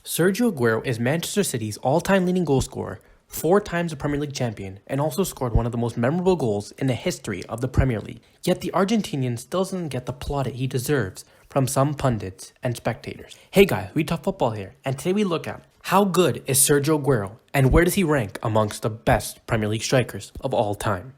Sergio Aguero is Manchester City's all-time leading goal scorer, 4 times a Premier League champion, and also scored one of the most memorable goals in the history of the Premier League. Yet the Argentinian still doesn't get the plaudit he deserves from some pundits and spectators. Hey guys, we talk football here, and today we look at how good is Sergio Aguero, and where does he rank amongst the best Premier League strikers of all time?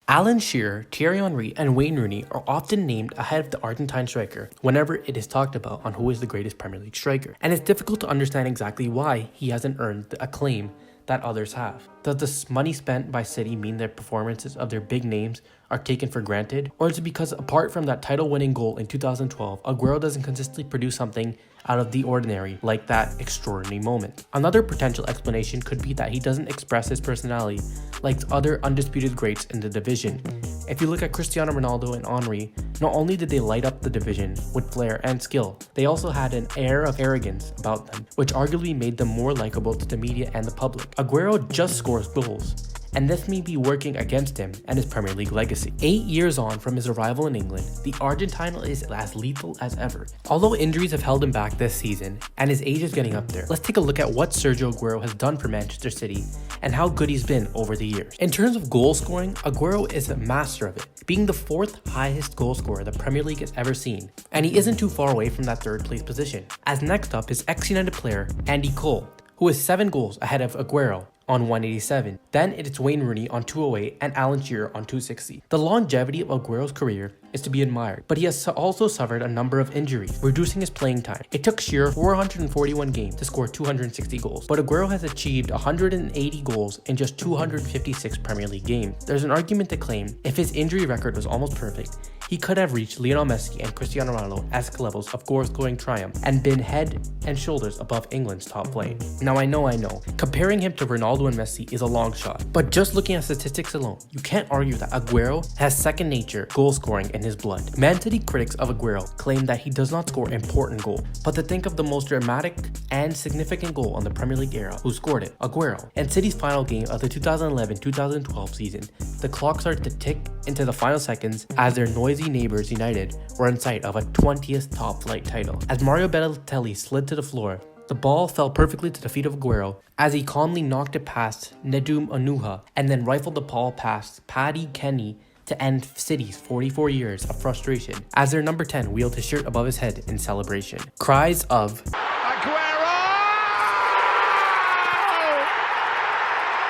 Alan Shearer, Thierry Henry, and Wayne Rooney are often named ahead of the Argentine striker whenever it is talked about on who is the greatest Premier League striker, and it's difficult to understand exactly why he hasn't earned the acclaim that others have. Does the money spent by City mean their performances of their big names are taken for granted? Or is it because apart from that title-winning goal in 2012, Aguero doesn't consistently produce something out of the ordinary like that extraordinary moment? Another potential explanation could be that he doesn't express his personality like other undisputed greats in the division. If you look at Cristiano Ronaldo and Henry, not only did they light up the division with flair and skill, they also had an air of arrogance about them, which arguably made them more likable to the media and the public. Aguero just scores goals, and this may be working against him and his Premier League legacy. 8 years on from his arrival in England, the Argentine is as lethal as ever. Although injuries have held him back this season, and his age is getting up there, let's take a look at what Sergio Aguero has done for Manchester City and how good he's been over the years. In terms of goal scoring, Aguero is a master of it, being the 4th highest goal scorer the Premier League has ever seen, and he isn't too far away from that 3rd place position. As next up is ex-United player Andy Cole, who is 7 goals ahead of Aguero on 187. Then it's Wayne Rooney on 208 and Alan Shearer on 260. The longevity of Aguero's career is to be admired, but he has also suffered a number of injuries, reducing his playing time. It took Shearer 441 games to score 260 goals, but Aguero has achieved 180 goals in just 256 Premier League games. There's an argument to claim if his injury record was almost perfect, he could have reached Lionel Messi and Cristiano Ronaldo-esque levels of goal-scoring triumph and been head and shoulders above England's top play. Now I know, comparing him to Ronaldo and Messi is a long shot, but just looking at statistics alone, you can't argue that Aguero has second nature goal scoring in his blood. Man City critics of Aguero claim that he does not score important goals, but to think of the most dramatic and significant goal on the Premier League era, who scored it? Aguero. In City's final game of the 2011-2012 season, the clock started to tick into the final seconds as their noisy neighbors United were in sight of a 20th top flight title. As Mario Balotelli slid to the floor, the ball fell perfectly to the feet of Aguero as he calmly knocked it past Nedum Onuoha and then rifled the ball past Paddy Kenny to end City's 44 years of frustration as their number 10 wheeled his shirt above his head in celebration. Cries of Aguero!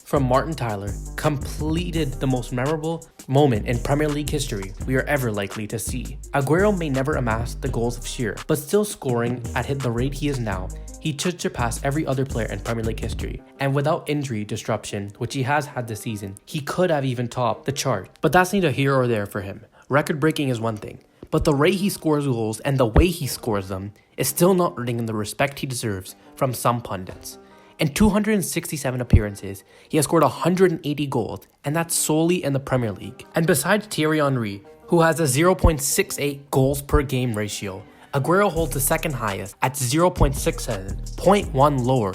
From Martin Tyler completed the most memorable moment in Premier League history we are ever likely to see. Aguero may never amass the goals of Shearer, but still scoring at the rate he is now, he should surpass every other player in Premier League history, and without injury disruption, which he has had this season, he could have even topped the chart. But that's neither here or there for him. Record breaking is one thing, but the rate he scores goals and the way he scores them is still not earning him the respect he deserves from some pundits. In 267 appearances, he has scored 180 goals, and that's solely in the Premier League. And besides Thierry Henry, who has a 0.68 goals per game ratio, Aguero holds the second highest at 0.67, 0.1 lower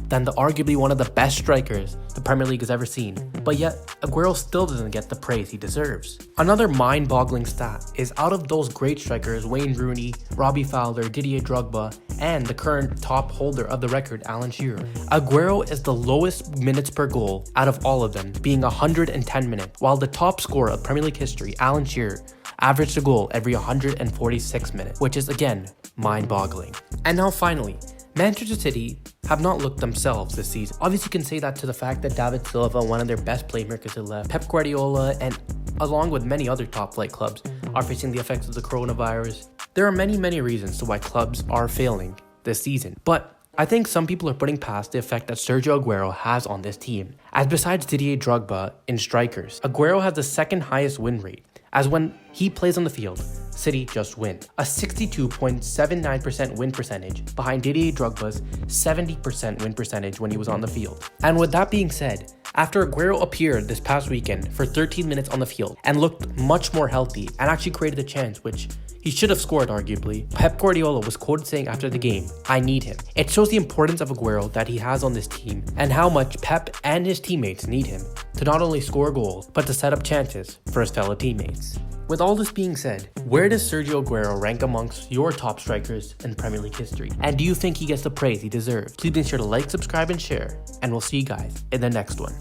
than the arguably one of the best strikers the Premier League has ever seen. But yet, Aguero still doesn't get the praise he deserves. Another mind-boggling stat is out of those great strikers, Wayne Rooney, Robbie Fowler, Didier Drogba, and the current top holder of the record, Alan Shearer, Aguero is the lowest minutes per goal out of all of them, being 110 minutes, while the top scorer of Premier League history, Alan Shearer, averaged a goal every 146 minutes, which is again mind-boggling. And now finally, Manchester City have not looked themselves this season. Obviously you can say that to the fact that David Silva, one of their best playmakers, has left. Pep Guardiola, and along with many other top flight clubs, are facing the effects of the coronavirus. There are many reasons to why clubs are failing this season, but I think some people are putting past the effect that Sergio Aguero has on this team. As besides Didier Drogba in strikers, Aguero has the second highest win rate, as when he plays on the field, City just win. A 62.79% win percentage behind Didier Drogba's 70% win percentage when he was on the field. And with that being said, After Aguero appeared this past weekend for 13 minutes on the field and looked much more healthy and actually created a chance, which he should have scored arguably, Pep Guardiola was quoted saying after the game, "I need him." It shows the importance of Aguero that he has on this team and how much Pep and his teammates need him to not only score goals, but to set up chances for his fellow teammates. With all this being said, where does Sergio Aguero rank amongst your top strikers in Premier League history? And do you think he gets the praise he deserves? Please be sure to like, subscribe, and share, and we'll see you guys in the next one.